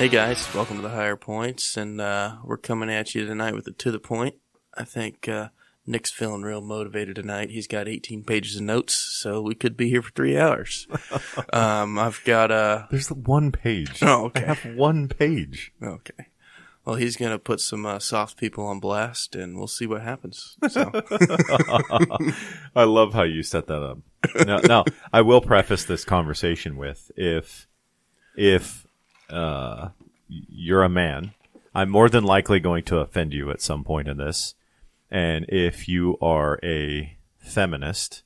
Hey guys, welcome to the Higher Points, and we're coming at you tonight with a To The Point. I think Nick's feeling real motivated tonight. He's got 18 pages of notes, so we could be here for 3 hours. I've got There's one page. Oh, okay. I have one page. Okay. Well, he's going to put some soft people on blast, and we'll see what happens. So. I love how you set that up. Now, I will preface this conversation with, if you're a man, I'm more than likely going to offend you at some point in this. And if you are a feminist,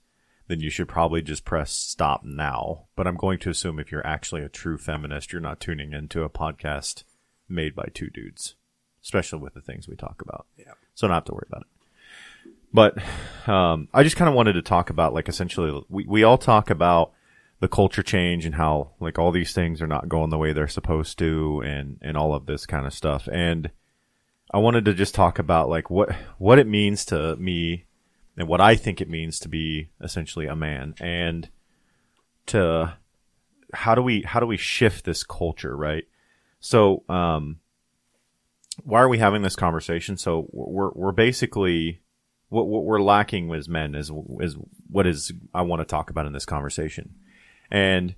then you should probably just press stop now. But I'm going to assume if you're actually a true feminist, you're not tuning into a podcast made by two dudes, especially with the things we talk about. Yeah. So don't have to worry about it. But I just kind of wanted to talk about, like, essentially, we all talk about the culture change and how, like, all these things are not going the way they're supposed to, and all of this kind of stuff. And I wanted to just talk about, like, what it means to me and what I think it means to be essentially a man, and to how do we shift this culture, right? So, why are we having this conversation? So we're basically, what we're lacking as men is what I want to talk about in this conversation. And,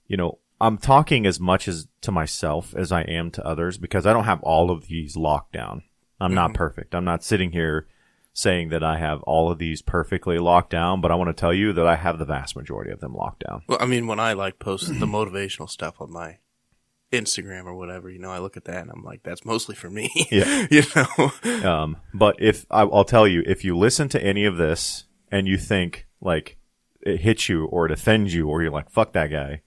you know, I'm talking as much as to myself as I am to others, because I don't have all of these locked down. I'm not perfect. I'm not sitting here saying that I have all of these perfectly locked down, but I want to tell you that I have the vast majority of them locked down. Well, I mean, when I post the motivational stuff on my Instagram or whatever, I look at that and I'm like, that's mostly for me. Yeah. But I'll tell you, if you listen to any of this and you think, like, it hits you or it offends you or you're like, fuck that guy,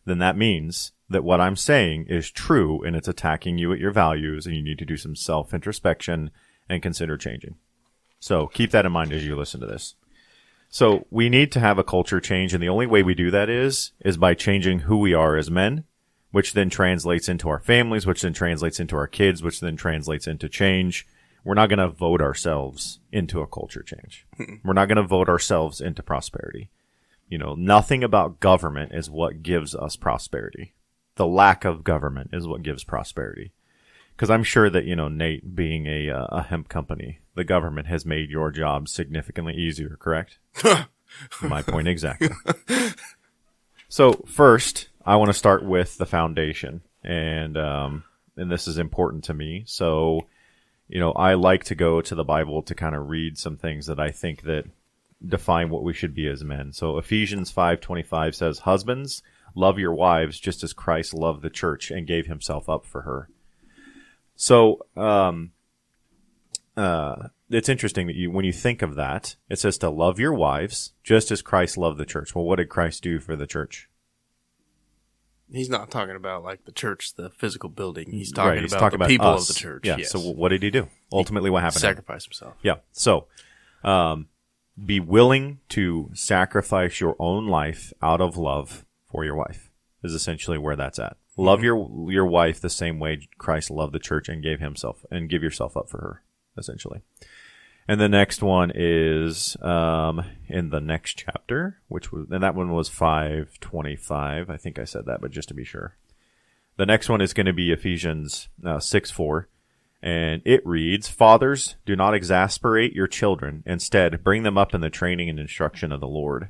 then that means that what I'm saying is true and it's attacking you at your values, and you need to do some self-introspection and consider changing. So keep that in mind as you listen to this. So we need to have a culture change, and the only way we do that is by changing who we are as men, which then translates into our families, which then translates into our kids, which then translates into change. We're not going to vote ourselves into a culture change. We're not going to vote ourselves into prosperity. Nothing about government is what gives us prosperity. The lack of government is what gives prosperity. Because I'm sure that, Nate, being a hemp company, the government has made your job significantly easier, correct? My point exactly. So first, I want to start with the foundation, and this is important to me. So, I like to go to the Bible to kind of read some things that I think that define what we should be as men. So Ephesians 5:25 says, "Husbands, love your wives just as Christ loved the church and gave himself up for her." So it's interesting that when you think of that, it says to love your wives just as Christ loved the church. Well, what did Christ do for the church? He's not talking about, like, the church, the physical building. He's talking He's about talking the about people us. of the church. Yeah. Yes. So what did he do? Ultimately, what happened? Sacrifice himself. Yeah. So, be willing to sacrifice your own life out of love for your wife is essentially where that's at. Love your wife the same way Christ loved the church and give yourself up for her, essentially. And the next one is in the next chapter, and that one was 5:25. I think I said that, but just to be sure. The next one is going to be Ephesians 6:4. And it reads, "Fathers, do not exasperate your children. Instead, bring them up in the training and instruction of the Lord."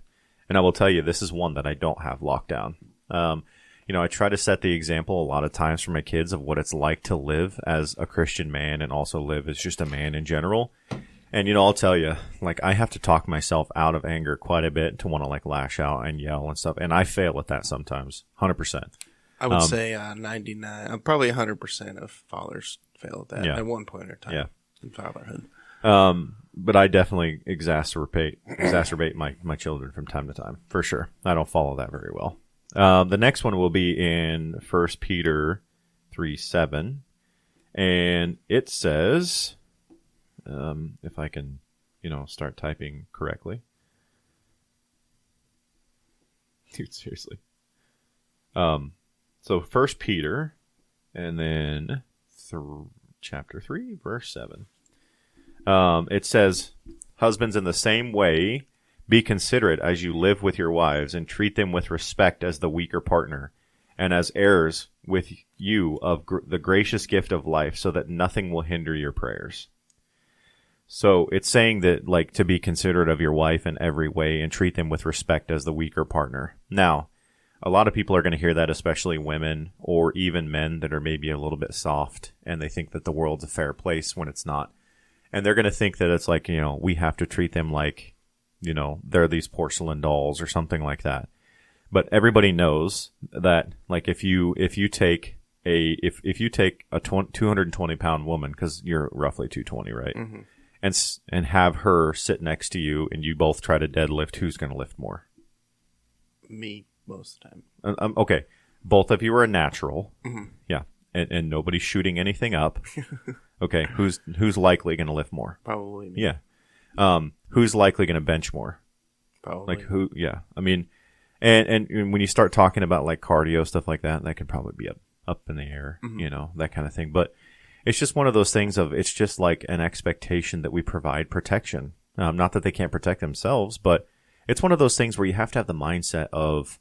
And I will tell you, this is one that I don't have locked down. I try to set the example a lot of times for my kids of what it's like to live as a Christian man and also live as just a man in general. And, I'll tell you, like, I have to talk myself out of anger quite a bit to want to, like, lash out and yell and stuff. And I fail at that sometimes, 100%. I would say 99, probably 100% of fathers fail at that at one point or time in fatherhood. But I definitely exacerbate my children from time to time, for sure. I don't follow that very well. The next one will be in 1 Peter 3:7, and it says, if I can, start typing correctly. Dude, seriously. So 1 Peter, and then chapter 3, verse 7. It says, "Husbands, in the same way, be considerate as you live with your wives, and treat them with respect as the weaker partner, and as heirs with you of the gracious gift of life, so that nothing will hinder your prayers. So it's saying that, like, to be considerate of your wife in every way and treat them with respect as the weaker partner. Now, a lot of people are going to hear that, especially women or even men that are maybe a little bit soft, and they think that the world's a fair place when it's not. And they're going to think that it's like, we have to treat them like, they're these porcelain dolls or something like that. But everybody knows that, like, if you take a 220 pound woman, because you're roughly 220, right? Mm-hmm. And have her sit next to you, and you both try to deadlift, who's going to lift more? Me, most of the time. Okay, both of you are a natural, mm-hmm. yeah, and nobody's shooting anything up. Okay, who's likely going to lift more? Probably me. Yeah. Who's likely going to bench more? Probably. Like who? Yeah, I mean. And when you start talking about like cardio, stuff like that, that could probably be up in the air, mm-hmm. That kind of thing. But it's just one of those things it's just like an expectation that we provide protection. Not that they can't protect themselves, but it's one of those things where you have to have the mindset of,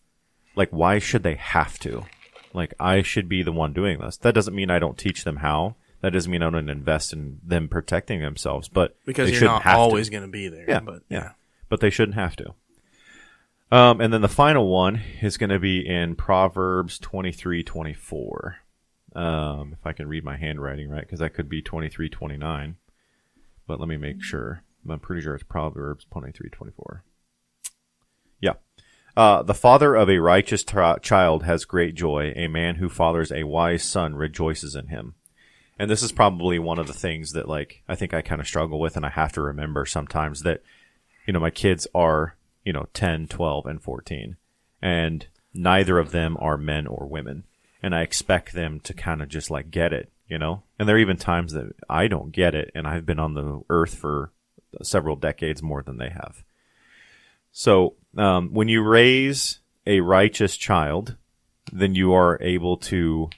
like, why should they have to? Like, I should be the one doing this. That doesn't mean I don't teach them how. That doesn't mean I don't invest in them protecting themselves. But because you're not always going to be there. Yeah, but yeah. But they shouldn't have to. And then the final one is going to be in Proverbs 23:24. If I can read my handwriting right, because that could be 23:29. But let me make sure. I'm pretty sure it's Proverbs 23:24. Yeah. The father of a righteous child has great joy. A man who fathers a wise son rejoices in him. And this is probably one of the things that, like, I think I kind of struggle with, and I have to remember sometimes that, my kids are 10, 12, and 14. And neither of them are men or women. And I expect them to kind of just like get it, And there are even times that I don't get it, and I've been on the earth for several decades more than they have. So when you raise a righteous child, then you are able to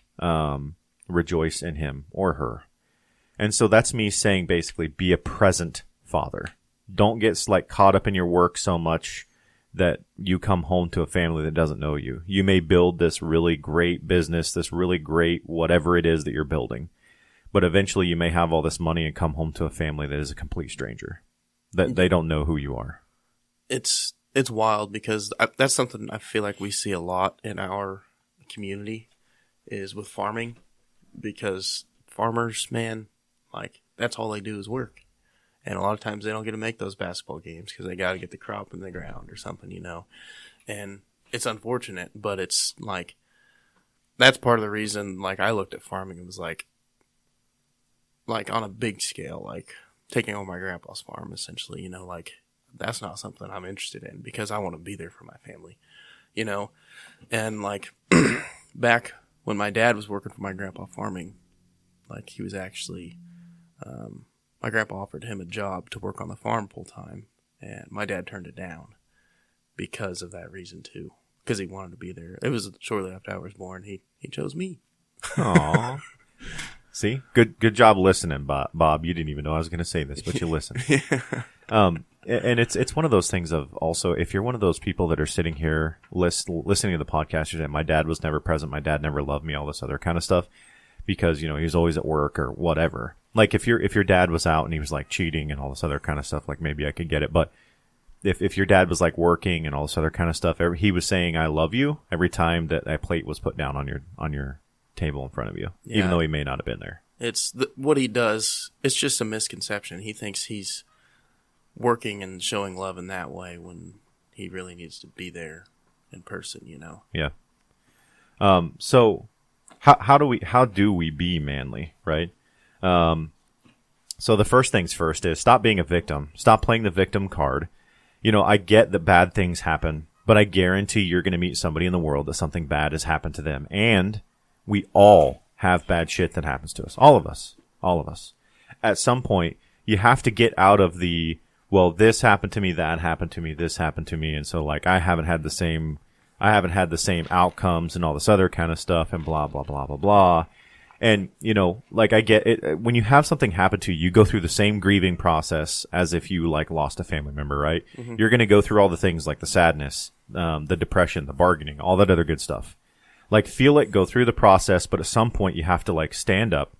rejoice in him or her. And so that's me saying basically be a present father. Don't get like caught up in your work so much that you come home to a family that doesn't know you. You may build this really great business, this really great whatever it is that you're building. But eventually you may have all this money and come home to a family that is a complete stranger, that they don't know who you are. It's wild because that's something I feel like we see a lot in our community is with farming, because farmers, man, like that's all they do is work. And a lot of times they don't get to make those basketball games because they got to get the crop in the ground or something, And it's unfortunate, but it's like, that's part of the reason, like, I looked at farming and was like on a big scale, like taking over my grandpa's farm, essentially, like that's not something I'm interested in because I want to be there for my family, And like back when my dad was working for my grandpa farming, like he was actually, my grandpa offered him a job to work on the farm full time, and my dad turned it down because of that reason too. Because he wanted to be there. It was shortly after I was born. He chose me. Aww. See, good job listening, Bob. You didn't even know I was going to say this, but you listened. Yeah. And it's one of those things of also, if you're one of those people that are sitting here listening to the podcast, you're saying, my dad was never present, my dad never loved me, all this other kind of stuff, because he was always at work or whatever. Like if your dad was out and he was like cheating and all this other kind of stuff, like maybe I could get it. But if your dad was like working and all this other kind of stuff, he was saying I love you every time that plate was put down on your table in front of you, even though he may not have been there. It's what he does. It's just a misconception. He thinks he's working and showing love in that way when he really needs to be there in person, Yeah. So how do we be manly, right? So the first things first is stop being a victim. Stop playing the victim card. I get that bad things happen, but I guarantee you're going to meet somebody in the world that something bad has happened to them. And we all have bad shit that happens to us. All of us. At some point, you have to get out of the, well, this happened to me, that happened to me, this happened to me. And so like, I haven't had the same outcomes and all this other kind of stuff and blah, blah, blah, blah, blah. And, like I get it, when you have something happen to you, you go through the same grieving process as if you like lost a family member, right? Mm-hmm. You're going to go through all the things like the sadness, the depression, the bargaining, all that other good stuff. Like, feel it, go through the process, but at some point you have to, like, stand up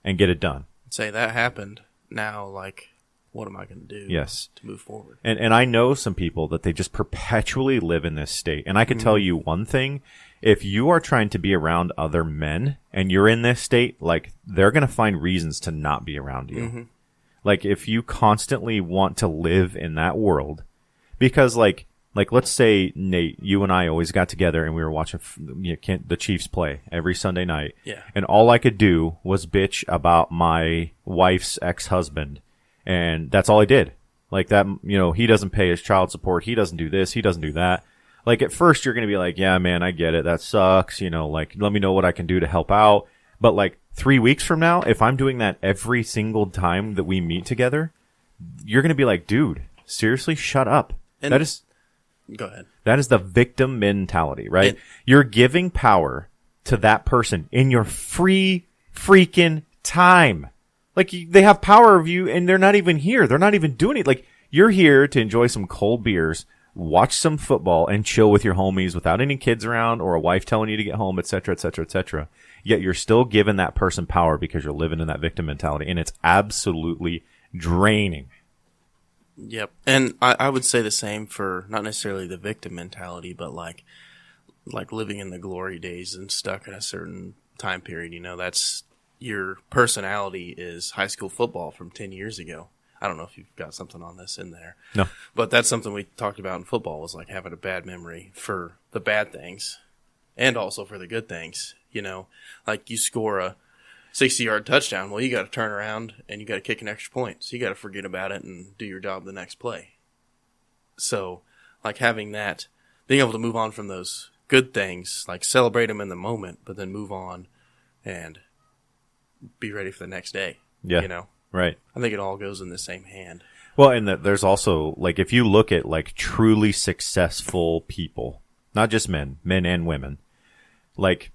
and get it done. Say that happened. Now, like, what am I going to do to move forward? And I know some people that they just perpetually live in this state. And I can tell you one thing. If you are trying to be around other men and you're in this state, like, they're going to find reasons to not be around you. Mm-hmm. Like, if you constantly want to live in that world, because, like, let's say, Nate, you and I always got together and we were watching the Chiefs play every Sunday night. Yeah. And all I could do was bitch about my wife's ex-husband. And that's all I did. Like that, he doesn't pay his child support. He doesn't do this. He doesn't do that. Like, at first you're going to be like, yeah, man, I get it. That sucks. Like, let me know what I can do to help out. But like 3 weeks from now, if I'm doing that every single time that we meet together, you're going to be like, dude, seriously, shut up. And that is... Go ahead. That is the victim mentality, right? You're giving power to that person in your free freaking time. Like, they have power of you and they're not even here. They're not even doing it. Like, you're here to enjoy some cold beers, watch some football, and chill with your homies without any kids around or a wife telling you to get home, et cetera, et cetera, et cetera. Yet you're still giving that person power because you're living in that victim mentality, and it's absolutely draining. Yep. And I would say the same for not necessarily the victim mentality, but like living in the glory days and stuck in a certain time period. That's your personality is high school football from 10 years ago. I don't know if you've got something on this in there. No. But that's something we talked about in football, was like having a bad memory for the bad things and also for the good things. Like, you score a 60-yard touchdown, well, you got to turn around and you got to kick an extra point. So you got to forget about it and do your job the next play. So, like, having that, being able to move on from those good things, like, celebrate them in the moment, but then move on and be ready for the next day. Yeah. Right. I think it all goes in the same hand. Well, and there's also, like, if you look at, like, truly successful people, not just men and women, like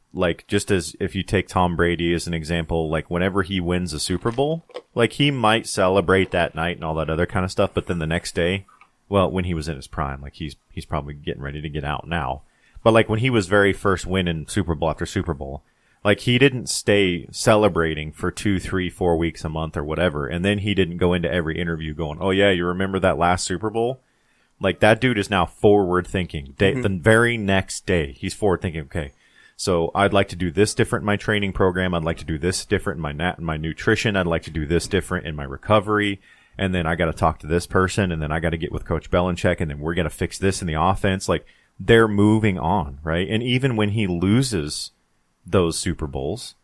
just as if you take Tom Brady as an example, like, whenever he wins a Super Bowl, like, he might celebrate that night and all that other kind of stuff, but then the next day, well, when he was in his prime, like, he's probably getting ready to get out now. But, like, when he was very first winning Super Bowl after Super Bowl, like, he didn't stay celebrating for 2, 3, 4 weeks, a month, or whatever, and then he didn't go into every interview going, oh, yeah, you remember that last Super Bowl? Like, that dude is now forward-thinking. The very next day, he's forward-thinking, okay, so I'd like to do this different in my training program. I'd like to do this different in my nutrition. I'd like to do this different in my recovery. And then I got to talk to this person, and then I got to get with Coach Belichick, and then we're going to fix this in the offense. Like, they're moving on, right? And even when he loses those Super Bowls,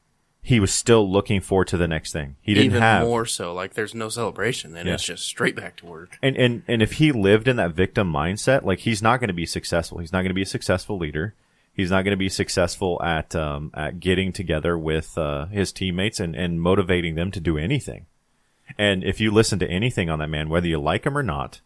he was still looking forward to the next thing. He didn't even more so. Like, there's no celebration, and it's just straight back to work. And if he lived in that victim mindset, like, he's not going to be successful. He's not going to be a successful leader. He's not going to be successful at getting together with his teammates and motivating them to do anything. And if you listen to anything on that man, whether you like him or not,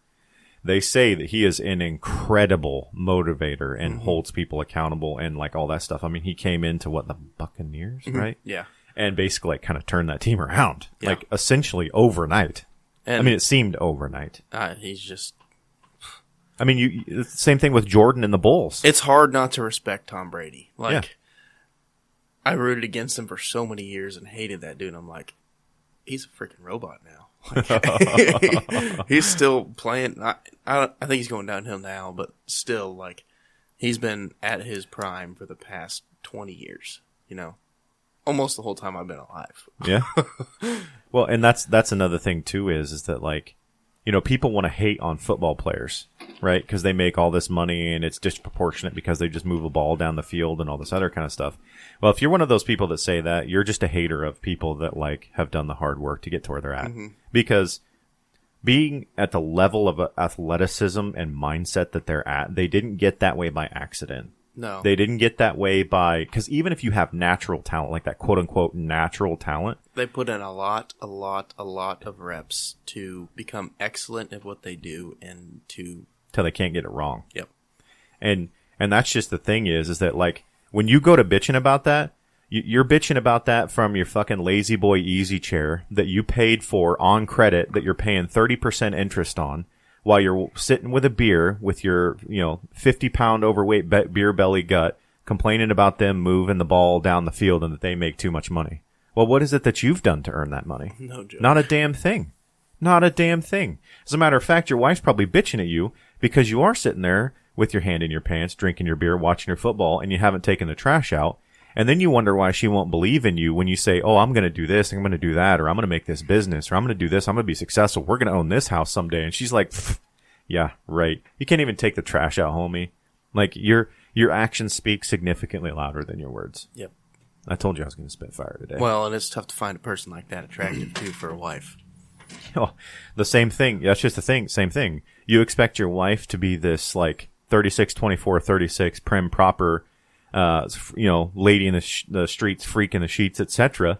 they say that he is an incredible motivator and holds people accountable and like all that stuff. I mean, he came into the Buccaneers, right? Yeah. And basically like, kind of turned that team around, like essentially overnight. And, I mean, it seemed overnight. He's just... I mean, same thing with Jordan and the Bulls. It's hard not to respect Tom Brady. Like, I rooted against him for so many years and hated that dude. I'm like, he's a freaking robot now. Like, he's still playing. I think he's going downhill now, but still, like, he's been at his prime for the past 20 years, almost the whole time I've been alive. Yeah. Well, and that's another thing too, is that, like, people want to hate on football players, right? Because they make all this money and it's disproportionate because they just move a ball down the field and all this other kind of stuff. Well, if you're one of those people that say that, you're just a hater of people that, like, have done the hard work to get to where they're at. Because being at the level of athleticism and mindset that they're at, they didn't get that way by accident. No. They didn't get that way because even if you have natural talent, like that quote unquote natural talent, they put in a lot of reps to become excellent at what they do and till they can't get it wrong. Yep. And that's just the thing is that, like, when you go to bitching about that, you're bitching about that from your fucking lazy boy easy chair that you paid for on credit that you're paying 30% interest on, while you're sitting with a beer with your, 50-pound overweight beer belly gut complaining about them moving the ball down the field and that they make too much money. Well, what is it that you've done to earn that money? No joke. Not a damn thing. Not a damn thing. As a matter of fact, your wife's probably bitching at you because you are sitting there with your hand in your pants, drinking your beer, watching your football, and you haven't taken the trash out. And then you wonder why she won't believe in you when you say, oh, I'm going to do this, I'm going to do that, or I'm going to make this business, or I'm going to do this, I'm going to be successful, we're going to own this house someday. And she's like, yeah, right. You can't even take the trash out, homie. Like, your actions speak significantly louder than your words. Yep. I told you I was going to spit fire today. Well, and it's tough to find a person like that attractive, too, for a wife. Oh, the same thing. That's just the thing. Same thing. You expect your wife to be this, like, 36, 24, 36, prim, proper, lady in the streets, freak in the sheets, etc.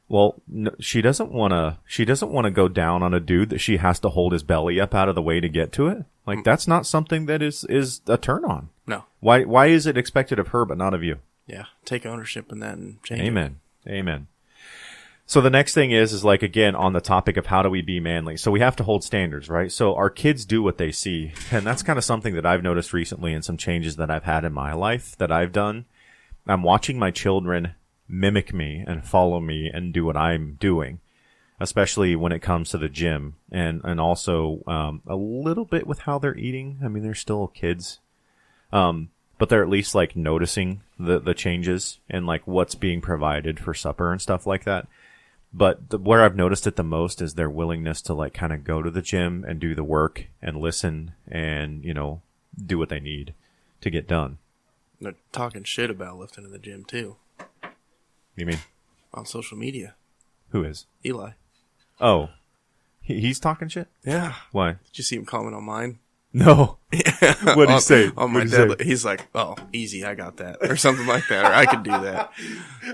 Well, no, she doesn't want to go down on a dude that she has to hold his belly up out of the way to get to it. Like, that's not something that is a turn on. No. Why is it expected of her but not of you? Yeah. Take ownership in that and change Amen. It. Amen. So the next thing is like, again, on the topic of how do we be manly. So we have to hold standards, right? So our kids do what they see. And that's kind of something that I've noticed recently in some changes that I've had in my life that I've done. I'm watching my children mimic me and follow me and do what I'm doing, especially when it comes to the gym and also a little bit with how they're eating. I mean, they're still kids. But they're at least like noticing the changes and like what's being provided for supper and stuff like that. But where I've noticed it the most is their willingness to like kind of go to the gym and do the work and listen and, do what they need to get done. They're talking shit about lifting in the gym, too. You mean? On social media. Who is? Eli. Oh. He's talking shit? Yeah. Why? Did you see him comment on mine? No. Yeah. What'd he say? On my dad, he's like, oh, easy, I got that. Or something like that. Or I could do that.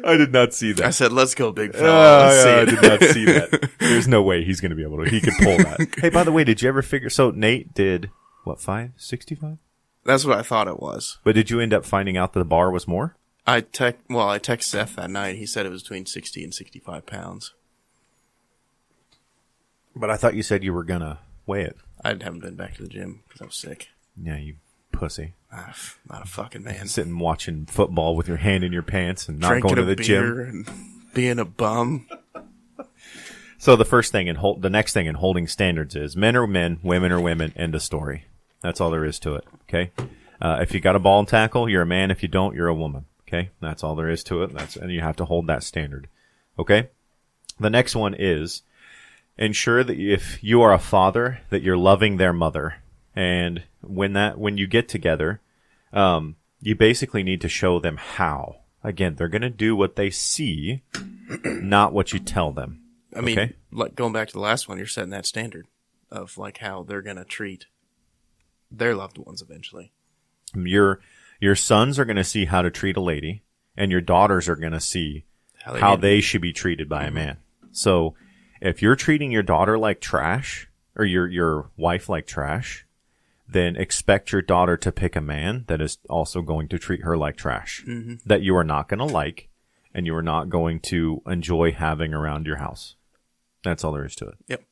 I did not see that. I said, let's go, big fella. Let's see it. I did not see that. There's no way he's going to be able to. He could pull that. Hey, by the way, did you ever figure... So Nate did, what, 565? That's what I thought it was. But did you end up finding out that the bar was more? I texted Seth that night. He said it was between 60 and 65 pounds. But I thought you said you were going to weigh it. I haven't been back to the gym because I was sick. Yeah, you pussy. Not a fucking man. Sitting watching football with your hand in your pants and not Drinking going to the beer gym. And being a bum. So the first thing the next thing in holding standards is men are men, women are women, end of story. That's all there is to it, okay? If you got a ball and tackle, you're a man. If you don't, you're a woman, okay? That's all there is to it. And you have to hold that standard, okay? The next one is ensure that if you are a father, that you're loving their mother. And when you get together, you basically need to show them how. Again, they're going to do what they see, not what you tell them. I mean, okay? Like going back to the last one, you're setting that standard of like how they're going to treat their loved ones eventually. Your sons are going to see how to treat a lady, and your daughters are going to see how they should be treated by a man. So if you're treating your daughter like trash, or your wife like trash, then expect your daughter to pick a man that is also going to treat her like trash, that you are not going to like, and you are not going to enjoy having around your house. That's all there is to it. Yep.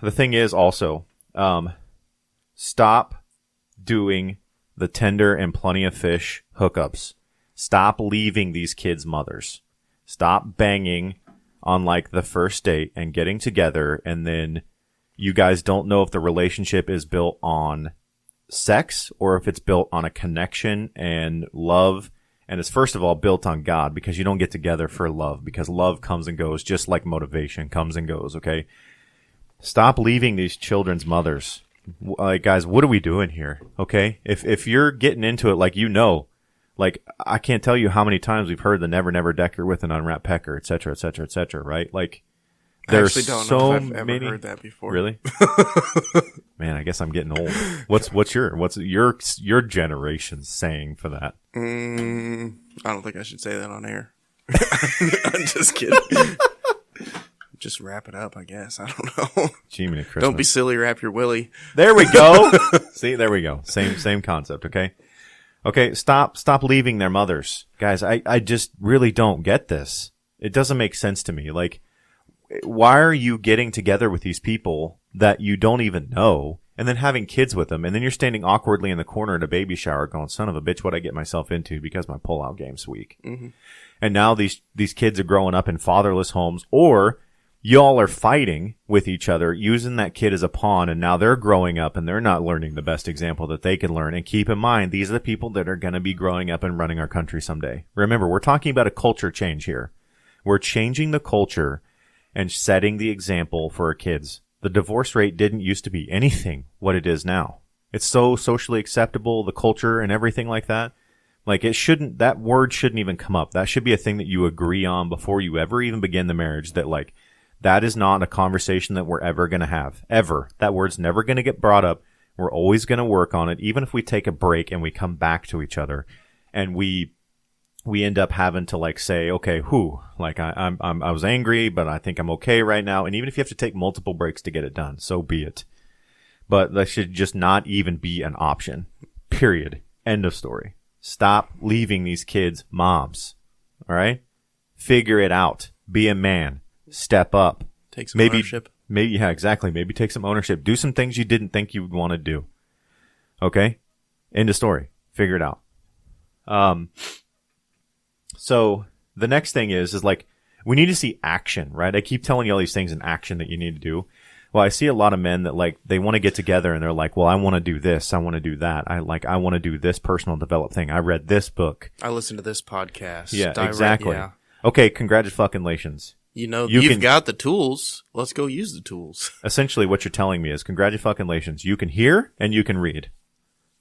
The thing is also, stop doing the tender and plenty of fish hookups. Stop leaving these kids' mothers. Stop banging on like the first date and getting together, and then you guys don't know if the relationship is built on sex or if it's built on a connection and love. And it's first of all built on God, because you don't get together for love, because love comes and goes just like motivation comes and goes, okay? Stop leaving these children's mothers. Like, guys, what are we doing here, okay? If you're getting into it like like, I can't tell you how many times we've heard the never, never decker with an unwrapped pecker, et cetera, et cetera, et cetera, right? Like, there's I actually don't so know if I've ever many... heard that before. Really? Man, I guess I'm getting old. What's your generation's saying for that? I don't think I should say that on air. I'm just kidding. Just wrap it up, I guess. I don't know. Jiminy Christmas. Don't be silly, wrap your willy. There we go. See, there we go. Same concept, okay? Okay, stop leaving their mothers. Guys, I just really don't get this. It doesn't make sense to me. Like, why are you getting together with these people that you don't even know and then having kids with them, and then you're standing awkwardly in the corner at a baby shower going, son of a bitch, what'd I get myself into because my pull-out game's weak. Mm-hmm. And now these kids are growing up in fatherless homes, or y'all are fighting with each other, using that kid as a pawn, and now they're growing up and they're not learning the best example that they can learn. And keep in mind, these are the people that are going to be growing up and running our country someday. Remember, we're talking about a culture change here. We're changing the culture and setting the example for our kids. The divorce rate didn't used to be anything what it is now. It's so socially acceptable, the culture and everything like that. Like that word shouldn't even come up. That should be a thing that you agree on before you ever even begin the marriage, that like, that is not a conversation that we're ever going to have. Ever. That word's never going to get brought up. We're always going to work on it, even if we take a break and we come back to each other and we end up having to like say, okay, I was angry, but I think I'm okay right now. And even if you have to take multiple breaks to get it done, so be it. But that should just not even be an option. Period. End of story. Stop leaving these kids moms. All right? Figure it out. Be a man. Step up. Take some ownership. Yeah, exactly. Maybe take some ownership. Do some things you didn't think you would want to do. Okay? End of story. Figure it out. So the next thing is like, we need to see action, right? I keep telling you all these things in action that you need to do. Well, I see a lot of men that like, they want to get together and they're like, well, I want to do this. I want to do that. I want to do this personal develop thing. I read this book. I listened to this podcast. Yeah, exactly. Yeah. Okay. Congratulations. You've got the tools. Let's go use the tools. Essentially what you're telling me is congratulations. You can hear and you can read.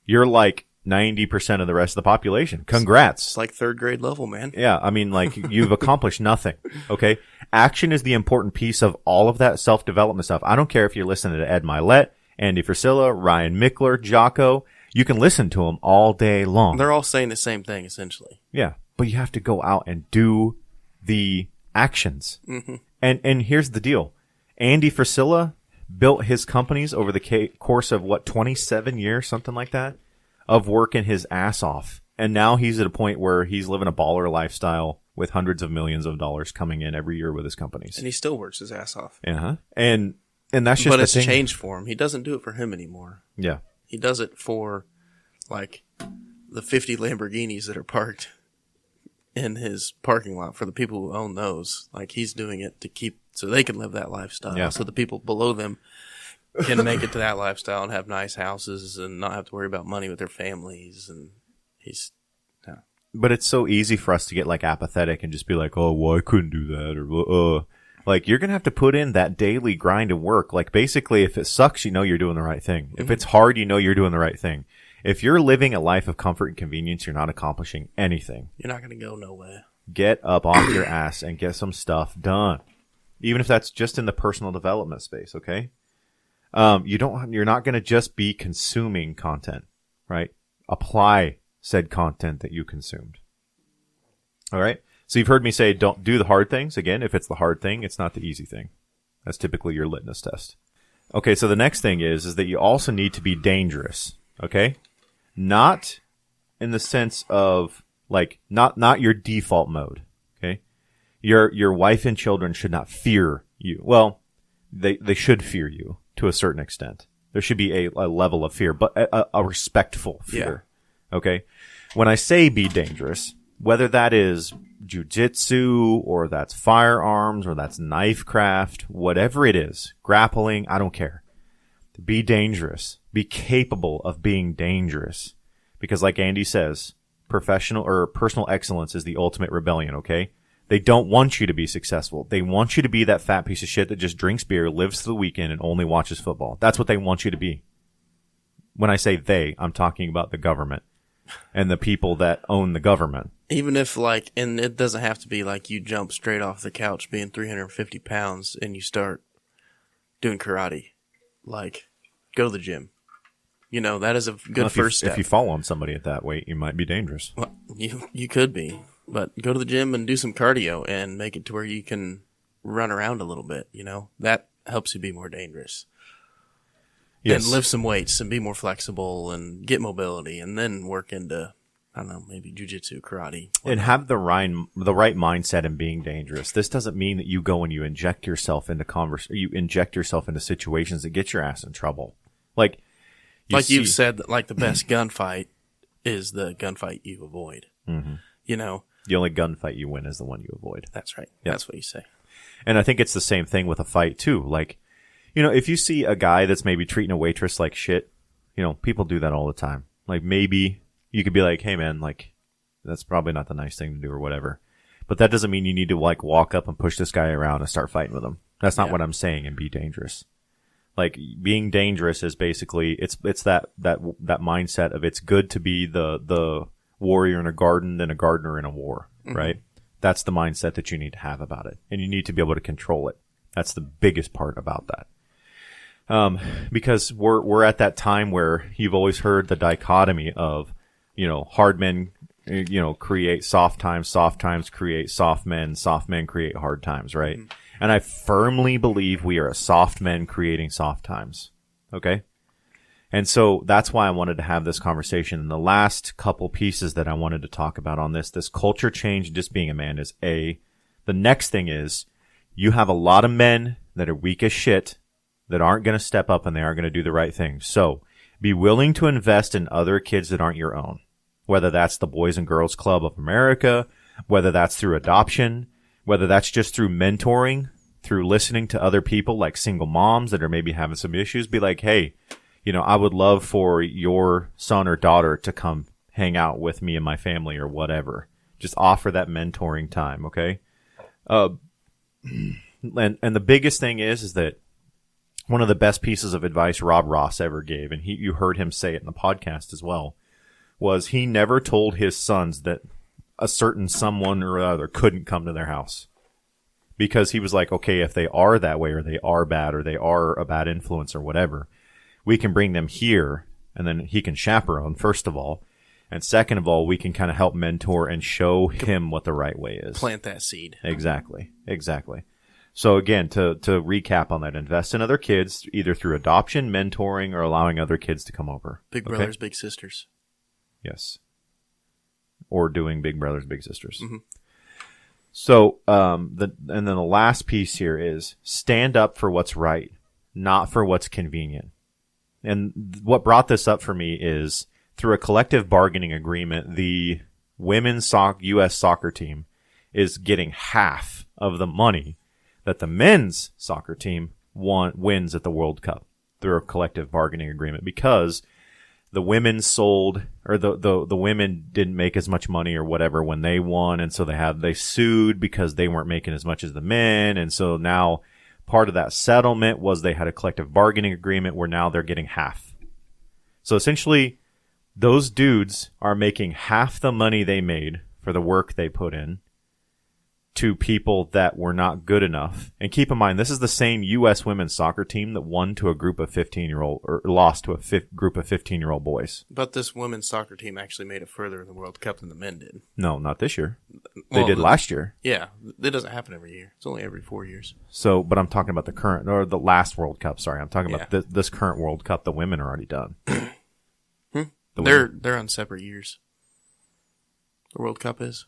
You're like 90% of the rest of the population. Congrats. It's like third grade level, man. Yeah. I mean, like you've accomplished nothing. Okay. Action is the important piece of all of that self-development stuff. I don't care if you're listening to Ed Milet, Andy Frisella, Ryan Mickler, Jocko. You can listen to them all day long. They're all saying the same thing, essentially. Yeah. But you have to go out and do the actions. Mm-hmm. And here's the deal. Andy Frisella built his companies over the course of 27 years, something like that, of working his ass off. And now he's at a point where he's living a baller lifestyle with hundreds of millions of dollars coming in every year with his companies. And he still works his ass off. Uh-huh. And that's just But the it's thing. changed for him. He doesn't do it for him anymore. Yeah. He does it for, like, the 50 Lamborghinis that are parked in his parking lot, for the people who own those. Like, he's doing it so they can live that lifestyle. Yeah. So the people below them can make it to that lifestyle and have nice houses and not have to worry about money with their families. And But it's so easy for us to get like apathetic and just be like, oh, well, I couldn't do that, or like you're gonna have to put in that daily grind of work. Like basically, if it sucks, you know you're doing the right thing. Mm-hmm. If it's hard, you know you're doing the right thing. If you're living a life of comfort and convenience, you're not accomplishing anything. You're not gonna go nowhere. Get up off your ass and get some stuff done, even if that's just in the personal development space. Okay, you're not gonna just be consuming content, right? Apply said content that you consumed. All right. So you've heard me say, don't do the hard things. Again, if it's the hard thing, it's not the easy thing. That's typically your litmus test. Okay. So the next thing is that you also need to be dangerous. Okay. Not in the sense of like, not your default mode. Okay. Your wife and children should not fear you. Well, they should fear you to a certain extent. There should be a level of fear, but a respectful fear. Yeah. Okay. When I say be dangerous, whether that is jujitsu or that's firearms or that's knife craft, whatever it is, grappling, I don't care. Be dangerous. Be capable of being dangerous. Because like Andy says, professional or personal excellence is the ultimate rebellion, okay? They don't want you to be successful. They want you to be that fat piece of shit that just drinks beer, lives to the weekend, and only watches football. That's what they want you to be. When I say they, I'm talking about the government and the people that own the government. Even if and it doesn't have to be like you jump straight off the couch being 350 pounds and you start doing karate. Like, go to the gym. That is a good first step. If you fall on somebody at that weight, you might be dangerous. Well, you could be. But go to the gym and do some cardio and make it to where you can run around a little bit, That helps you be more dangerous. Yes. And lift some weights and be more flexible and get mobility and then work into, I don't know, maybe jujitsu, karate. And have the right mindset in being dangerous. This doesn't mean that you go and you inject yourself into situations that get your ass in trouble. Like, You've said, that like the best gunfight is the gunfight you avoid. Mm-hmm. You know, the only gunfight you win is the one you avoid. That's right. Yep. That's what you say. And I think it's the same thing with a fight too. Like, you know, if you see a guy that's maybe treating a waitress like shit, you know, people do that all the time. Like maybe you could be like, hey man, like that's probably not the nice thing to do or whatever. But that doesn't mean you need to like walk up and push this guy around and start fighting with him. That's not what I'm saying, and be dangerous. Like being dangerous is basically it's that mindset of it's good to be the warrior in a garden than a gardener in a war, right? That's the mindset that you need to have about it, and you need to be able to control it. That's the biggest part about that. Because we're at that time where you've always heard the dichotomy of, you know, hard men, you know, create soft times create soft men create hard times, right? And I firmly believe we are soft men creating soft times. Okay? And so that's why I wanted to have this conversation. And the last couple pieces that I wanted to talk about on this culture change, just being a man is A. The next thing is you have a lot of men that are weak as shit that aren't going to step up and they aren't going to do the right thing. So be willing to invest in other kids that aren't your own, whether that's the Boys and Girls Club of America, whether that's through adoption, whether that's just through mentoring, through listening to other people like single moms that are maybe having some issues. Be like, hey, you know, I would love for your son or daughter to come hang out with me and my family or whatever. Just offer that mentoring time, okay? And the biggest thing is that one of the best pieces of advice Rob Ross ever gave, and you heard him say it in the podcast as well, was he never told his sons that a certain someone or other couldn't come to their house. Because he was like, okay, if they are that way or they are bad or they are a bad influence or whatever, we can bring them here, and then he can chaperone, first of all. And second of all, we can kind of help mentor and show him what the right way is. Plant that seed. Exactly. So again, to recap on that, invest in other kids, either through adoption, mentoring, or allowing other kids to come over. Big brothers, big sisters. Yes. Or doing big brothers, big sisters. Mm-hmm. So, and then the last piece here is stand up for what's right, not for what's convenient. And what brought this up for me is through a collective bargaining agreement, the women's U.S. soccer team is getting half of the money that the men's soccer team wins at the World Cup through a collective bargaining agreement, because the women sold, or the women didn't make as much money or whatever when they won, and so they sued because they weren't making as much as the men, and so now part of that settlement was they had a collective bargaining agreement where now they're getting half. So essentially, those dudes are making half the money they made for the work they put in to people that were not good enough. And keep in mind, this is the same U.S. women's soccer team that won to a group of 15-year-old, or lost to a group of 15-year-old boys. But this women's soccer team actually made it further in the World Cup than the men did. No, not this year. They did last year. Yeah, that doesn't happen every year. It's only every 4 years. So, but I'm talking about the current, or the last World Cup. Sorry, I'm talking about this current World Cup. The women are already done. They're on separate years. The World Cup is.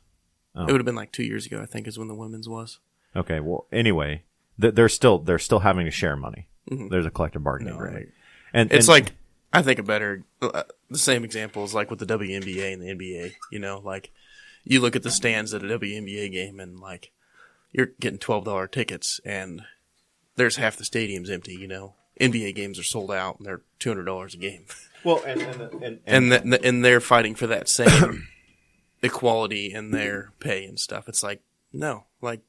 Oh. It would have been like 2 years ago, I think, is when the women's was. Okay, well, anyway, they're still having to share money. Mm-hmm. There's a collective bargaining agreement. And it's like, I think the same example is like with the WNBA and the NBA. You know, like you look at the stands at a WNBA game and like you're getting $12 tickets and there's half the stadium's empty. You know, NBA games are sold out and they're $200 a game. Well, and they're fighting for that same equality in their pay and stuff. It's like, no, like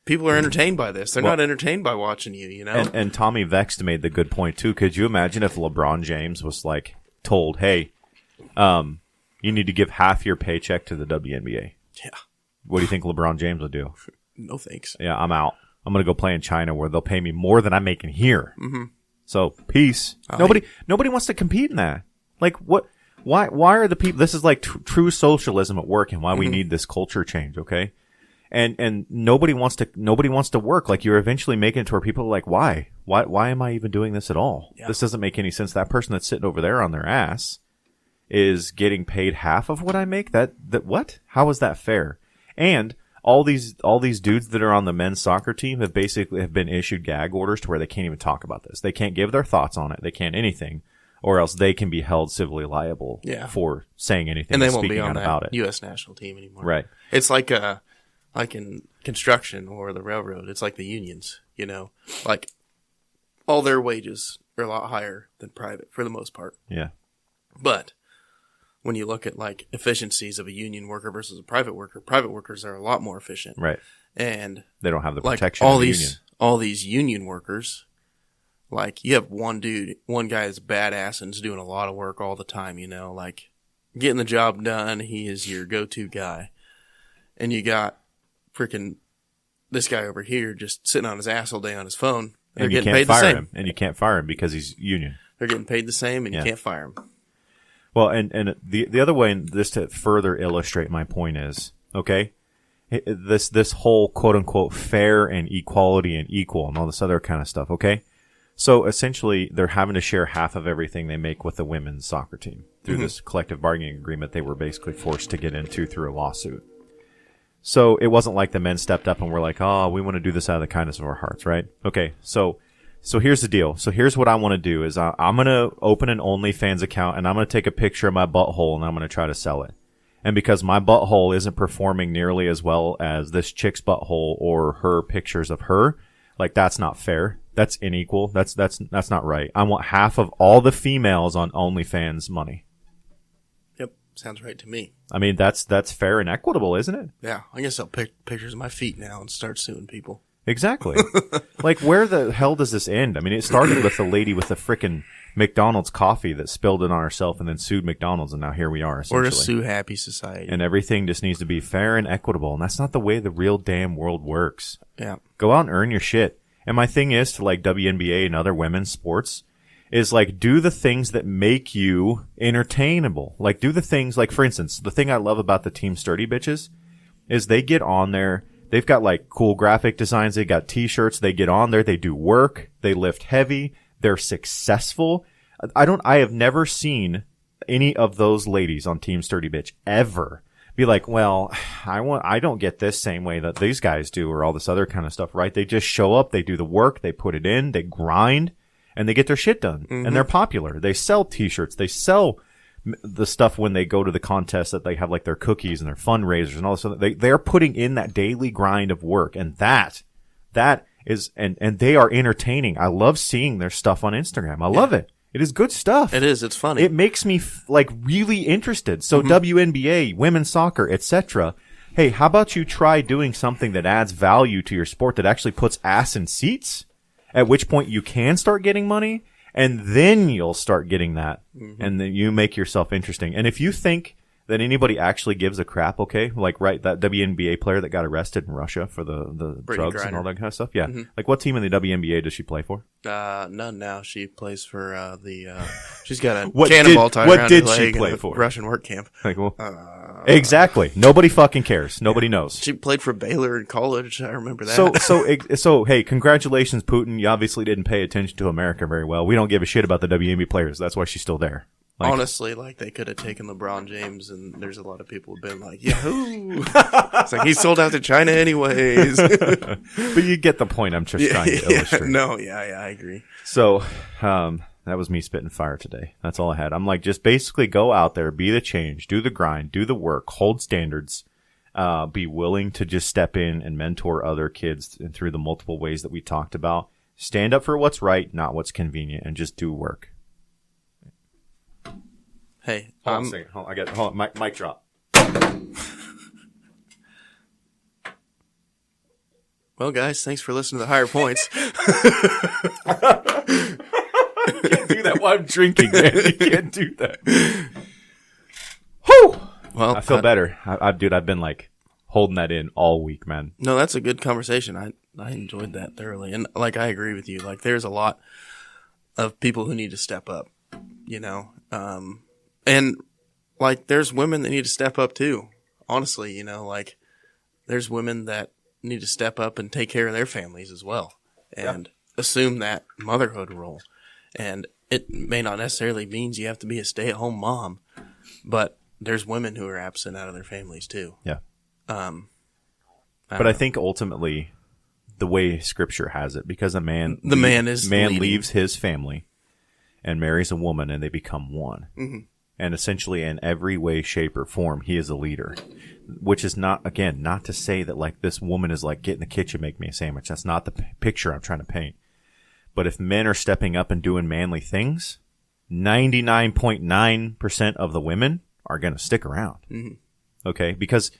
people are entertained by this. They're not entertained by watching you, you know? And Tommy Vext made the good point too. Could you imagine if LeBron James was like told, hey, you need to give half your paycheck to the WNBA? Yeah. What do you think LeBron James would do? No thanks. Yeah, I'm out. I'm going to go play in China where they'll pay me more than I'm making here. Mm-hmm. So peace. Nobody wants to compete in that. Like what? Why are the people? This is like true socialism at work, and why we need this culture change. Okay, and nobody wants to work. Like you're eventually making it to where people are like, why am I even doing this at all? Yeah. This doesn't make any sense. That person that's sitting over there on their ass is getting paid half of what I make. That what? How is that fair? And all these dudes that are on the men's soccer team have been issued gag orders to where they can't even talk about this. They can't give their thoughts on it. They can't anything or else they can be held civilly liable for saying anything and they and won't speaking be on out that about it. U.S. national team anymore. Right. It's like in construction or the railroad. It's like the unions, like all their wages are a lot higher than private for the most part. Yeah. But when you look at like efficiencies of a union worker versus a private workers are a lot more efficient. Right. And they don't have the like protection of the union. All these union workers, like you have one guy is badass and is doing a lot of work all the time, like getting the job done. He is your go-to guy. And you got freaking this guy over here just sitting on his ass all day on his phone. And you can't fire him. And you can't fire him because he's union. They're getting paid the same and you can't fire him. Well, and the other way, just to further illustrate my point is, okay, this whole quote unquote fair and equality and equal and all this other kind of stuff, okay? So essentially they're having to share half of everything they make with the women's soccer team through this collective bargaining agreement they were basically forced to get into through a lawsuit. So it wasn't like the men stepped up and were like, oh, we want to do this out of the kindness of our hearts, right? Okay, so here's the deal. So here's what I want to do is I'm going to open an OnlyFans account and I'm going to take a picture of my butthole and I'm going to try to sell it. And because my butthole isn't performing nearly as well as this chick's butthole or her pictures of her, like that's not fair. That's unequal. That's not right. I want half of all the females on OnlyFans money. Yep, sounds right to me. I mean, that's fair and equitable, isn't it? Yeah, I guess I'll pick pictures of my feet now and start suing people. Exactly. Like, where the hell does this end? I mean, it started with the lady with the frickin' McDonald's coffee that spilled it on herself and then sued McDonald's, and now here we are, essentially. We're a sue-happy society. And everything just needs to be fair and equitable, and that's not the way the real damn world works. Yeah. Go out and earn your shit. And my thing is to, like, WNBA and other women's sports is, like, do the things that make you entertainable. Like, do the things, like, for instance, the thing I love about the Team Sturdy bitches is they get on there. They've got like cool graphic designs. They got t-shirts. They get on there. They do work. They lift heavy. They're successful. I have never seen any of those ladies on Team Sturdy Bitch ever be like, well, I don't get this same way that these guys do or all this other kind of stuff, right? They just show up. They do the work. They put it in. They grind and they get their shit done. Mm-hmm. And they're popular. They sell t-shirts. They sell the stuff when they go to the contest that they have like their cookies and their fundraisers and all this stuff. They're putting in that daily grind of work, and that is and they are entertaining. I love seeing their stuff on Instagram. I love it. It is good stuff. It is. It's funny. It makes me like really interested. So WNBA, women's soccer, etc. Hey, how about you try doing something that adds value to your sport that actually puts ass in seats? At which point you can start getting money. And then you'll start getting that. Mm-hmm. And then you make yourself interesting. And if you think that anybody actually gives a crap, okay, like, right, that WNBA player that got arrested in Russia for the drugs Griner. And all that kind of stuff. Yeah. Mm-hmm. Like, what team in the WNBA does she play for? None now. She plays for she's got a cannonball tied around her leg she play in for? Russian work camp. Like, well, exactly. Nobody fucking cares. Nobody knows. She played for Baylor in college. I remember that. So, hey, congratulations, Putin. You obviously didn't pay attention to America very well. We don't give a shit about the WNBA players. That's why she's still there. Like, honestly, like, they could have taken LeBron James, and there's a lot of people who've been like, yahoo! It's like, he sold out to China anyways. But you get the point I'm just trying to illustrate. No, I agree. So, that was me spitting fire today. That's all I had. I'm like, just basically go out there, be the change, do the grind, do the work, hold standards, be willing to just step in and mentor other kids through the multiple ways that we talked about. Stand up for what's right, not what's convenient, and just do work. Hey, hold on a second. Hold on. Mic drop. Well, guys, thanks for listening to the Higher Points. You can't do that while I'm drinking, man. You can't do that. Whew! Well, I feel better. Dude, I've been like holding that in all week, man. No, that's a good conversation. I enjoyed that thoroughly. And like, I agree with you. Like, there's a lot of people who need to step up, and like, there's women that need to step up too. Honestly, like, there's women that need to step up and take care of their families as well and assume that motherhood role. And it may not necessarily means you have to be a stay-at-home mom, but there's women who are absent out of their families too. Yeah. But I think ultimately the way Scripture has it, because a man leaves his family and marries a woman, and they become one. Mm-hmm. And essentially, in every way, shape, or form, he is a leader. Which is not to say that like this woman is like, get in the kitchen, make me a sandwich. That's not the picture I'm trying to paint. But if men are stepping up and doing manly things, 99.9% of the women are going to stick around. Mm-hmm. Okay? Because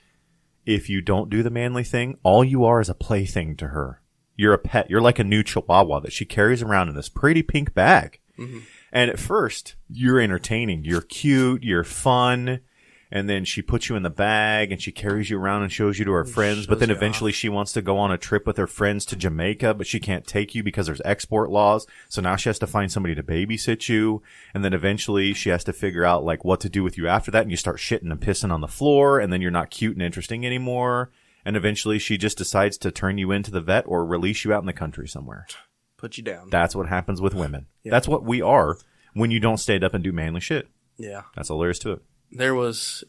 if you don't do the manly thing, all you are is a plaything to her. You're a pet. You're like a new chihuahua that she carries around in this pretty pink bag. Mm-hmm. And at first, you're entertaining. You're cute. You're fun. And then she puts you in the bag and she carries you around and shows you to her friends. But then eventually she wants to go on a trip with her friends to Jamaica, but she can't take you because there's export laws. So now she has to find somebody to babysit you. And then eventually she has to figure out like what to do with you after that. And you start shitting and pissing on the floor, and then you're not cute and interesting anymore. And eventually she just decides to turn you into the vet or release you out in the country somewhere. Put you down. That's what happens with women. Yeah. That's what we are when you don't stand up and do manly shit. Yeah. That's all there is to it. There was,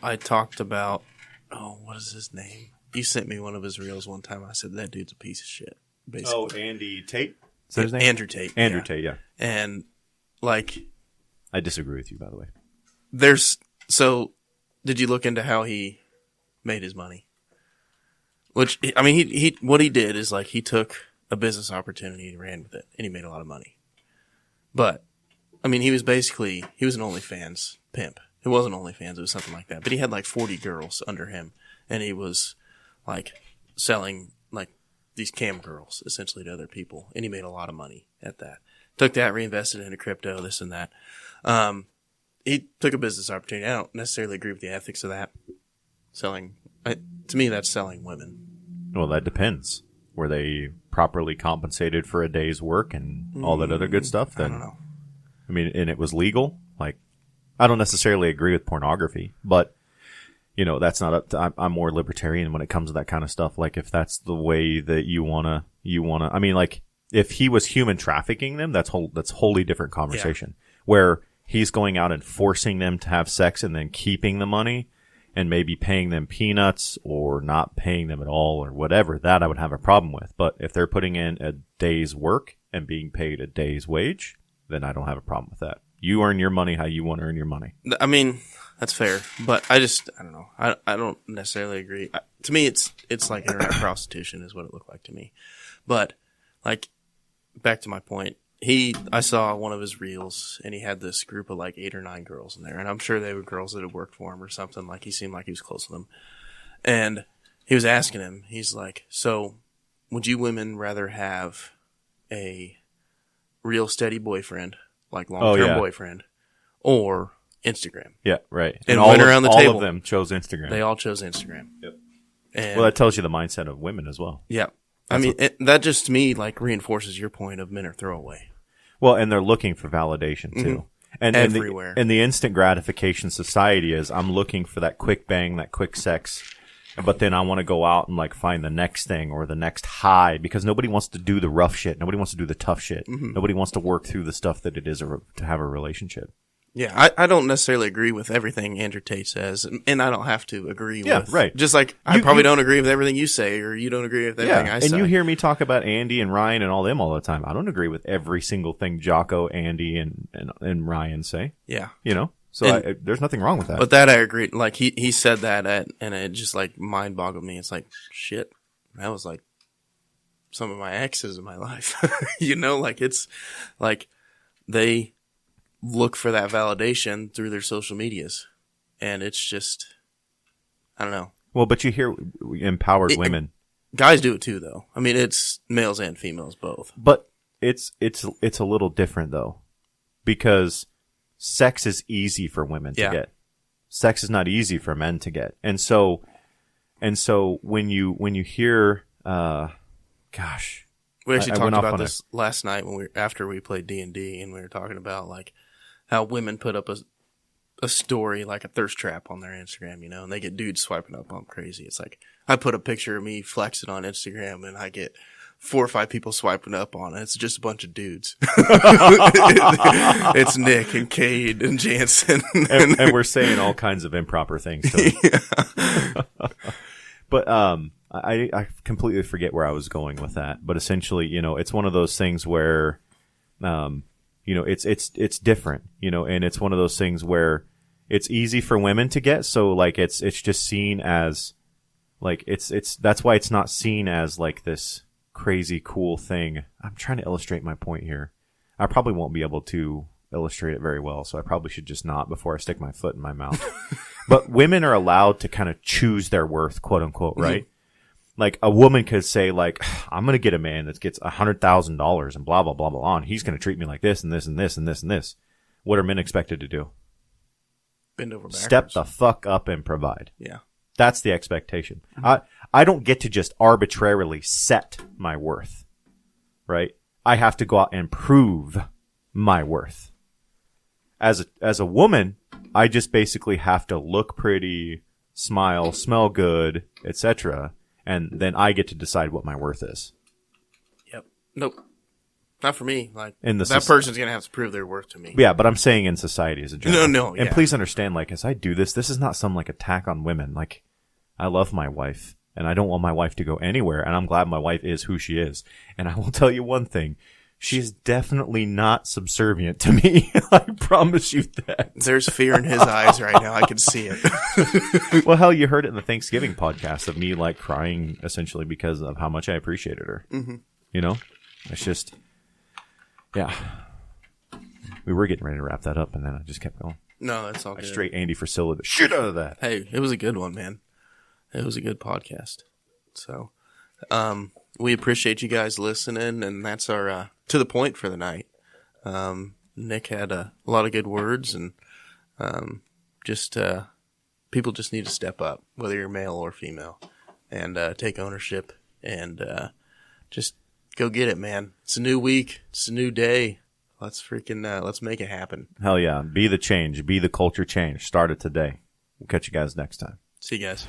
I talked about, what is his name? You sent me one of his reels one time. I said, that dude's a piece of shit, basically. Oh, Andy Tate? Is that his name? Andrew Tate. Andrew Tate, yeah. And, like... I disagree with you, by the way. Did you look into how he made his money? Which, I mean, what he did is, like, he took a business opportunity and ran with it, and he made a lot of money. But, I mean, he was an OnlyFans pimp. It wasn't OnlyFans, it was something like that. But he had like 40 girls under him, and he was like selling like these cam girls essentially to other people, and he made a lot of money at that. Took that, reinvested into crypto, this and that. He took a business opportunity. I don't necessarily agree with the ethics of that. To me, that's selling women. Well, that depends. Were they properly compensated for a day's work and all that other good stuff? Then, I don't know. I mean, and it was legal? Like, I don't necessarily agree with pornography, but, that's not up to, I'm more libertarian when it comes to that kind of stuff. Like, if that's the way that you wanna, I mean, like, if he was human trafficking them, that's wholly different conversation. Yeah. Where he's going out and forcing them to have sex and then keeping the money and maybe paying them peanuts or not paying them at all or whatever, that I would have a problem with. But if they're putting in a day's work and being paid a day's wage, then I don't have a problem with that. You earn your money how you want to earn your money. I mean, that's fair, but I don't know. I don't necessarily agree. To me, it's like internet prostitution is what it looked like to me. But, like, back to my point, I saw one of his reels, and he had this group of like 8 or 9 girls in there, and I'm sure they were girls that had worked for him or something. Like, he seemed like he was close to them. And he was asking him, he's like, so, would you women rather have a real steady boyfriend, like long-term boyfriend, or Instagram? Yeah, right. And went around the table. All of them chose Instagram. They all chose Instagram. Yep. And, well, that tells you the mindset of women as well. Yeah. That just to me like reinforces your point of men are throwaway. Well, and they're looking for validation too. Mm-hmm. And everywhere. And the instant gratification society is I'm looking for that quick bang, that quick sex. But then I want to go out and like find the next thing or the next high because nobody wants to do the rough shit. Nobody wants to do the tough shit. Mm-hmm. Nobody wants to work through the stuff that it is to have a relationship. Yeah, I don't necessarily agree with everything Andrew Tate says, and I don't have to agree with. Yeah, right. Just like I probably don't agree with everything you say, or you don't agree with everything I say. And you hear me talk about Andy and Ryan and all them all the time. I don't agree with every single thing Jocko, Andy, and Ryan say. Yeah. So there's nothing wrong with that. But that I agree. Like he said that, and it just like mind boggled me. It's like shit. That was like some of my exes in my life. Like it's like they look for that validation through their social medias, and it's just I don't know. Well, but you hear empowered women. Guys do it too, though. I mean, it's males and females both. But it's a little different though, because sex is easy for women to get. Sex is not easy for men to get, and so when you hear, gosh, we actually talked about this last night after we played D&D, and we were talking about like how women put up a story like a thirst trap on their Instagram, and they get dudes swiping up on crazy. It's like I put a picture of me flexing on Instagram, and I get 4 or 5 people swiping up on it. It's just a bunch of dudes. It's Nick and Cade and Jansen. and we're saying all kinds of improper things to them. But I completely forget where I was going with that. But essentially, it's one of those things where, you know, it's different, you know, and it's one of those things where it's easy for women to get. So like, it's just seen as like, that's why it's not seen as like this crazy cool thing. I'm trying to illustrate my point here. I probably won't be able to illustrate it very well, so I probably should just not before I stick my foot in my mouth. But women are allowed to kind of choose their worth, quote unquote, right? Like a woman could say like, I'm going to get a man that gets $100,000 and blah, blah, blah, blah, and he's going to treat me like this and this and this and this and this. What are men expected to do? Bend over backwards. Step the fuck up and provide. Yeah. That's the expectation. I don't get to just arbitrarily set my worth, right? I have to go out and prove my worth. As a woman, I just basically have to look pretty, smile, smell good, etc., and then I get to decide what my worth is. Yep. Nope. Not for me. Like In the that person's gonna have to prove their worth to me. Yeah, but I'm saying in society as a general. No. And Yeah. please understand, like, as I do this is not some like attack on women. Like, I love my wife, and I don't want my wife to go anywhere, and I'm glad my wife is who she is. And I will tell you one thing. She's definitely not subservient to me. I promise you that. There's fear in his eyes right now. I can see it. Well, hell, you heard it in the Thanksgiving podcast of me, like, crying essentially because of how much I appreciated her. Mm-hmm. You know? It's just, yeah. We were getting ready to wrap that up, and then I just kept going. No, that's all I good. straight Andy Frisilla the shit out of that. Hey, it was a good one, man. It was a good podcast. So, we appreciate you guys listening, and that's our to the point for the night. Nick had a lot of good words, and just people just need to step up, whether you're male or female, and take ownership, and just go get it, man. It's a new week. It's a new day. Let's make it happen. Hell yeah. Be the change. Be the culture change. Start it today. We'll catch you guys next time. See you guys.